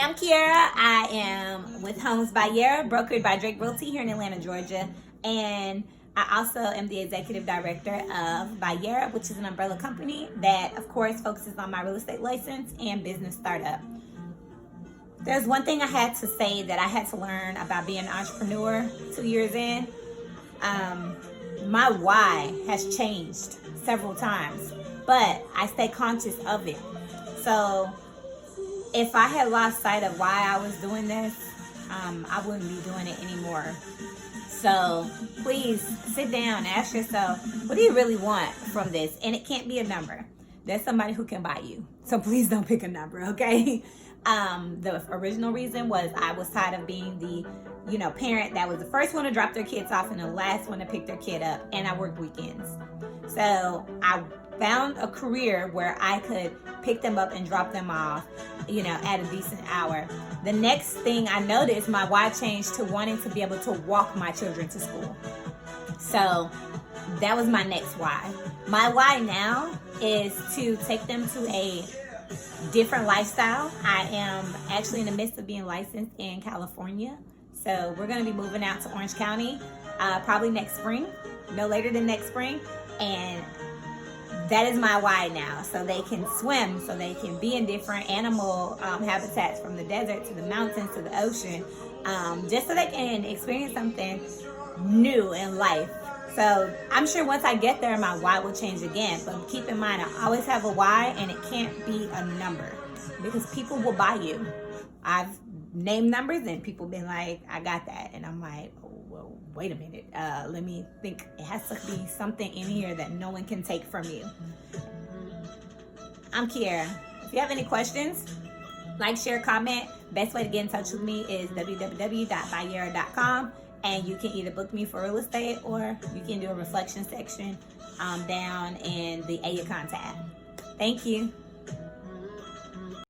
I'm Kiara. I am with Homes by Yara, brokered by Drake Realty here in Atlanta, Georgia. And I also am the executive director of Bayera, which is an umbrella company that, of course, focuses on my real estate license and business startup. There's one thing I had to say that I had to learn about being an entrepreneur 2 years in. My why has changed several times, but I stay conscious of it. So if I had lost sight of why I was doing this, I wouldn't be doing it anymore. So please sit down and ask yourself, what do you really want from this? And it can't be a number. There's somebody who can buy you. So please don't pick a number, okay? The original reason was I was tired of being the, parent that was the first one to drop their kids off and the last one to pick their kid up. And I worked weekends. So I found a career where I could pick them up and drop them off, at a decent hour. The next thing I noticed, my why changed to wanting to be able to walk my children to school. So that was my next why. My why now is to take them to a different lifestyle. I am actually in the midst of being licensed in California. So we're going to be moving out to Orange County probably next spring, no later than next spring. And that is my why now. So they can swim, so they can be in different animal habitats, from the desert to the mountains to the ocean, just so they can experience something new in life. So I'm sure once I get there, my why will change again. But keep in mind, I always have a why, and it can't be a number, because people will buy you. I've named numbers and people been like, I got that. And I'm like, oh, well, wait a minute. Let me think. It has to be something in here that no one can take from you. I'm Kiara. If you have any questions, like, share, comment. Best way to get in touch with me is www.bayera.com. And you can either book me for real estate, or you can do a reflection section down in the Aya contact. Thank you.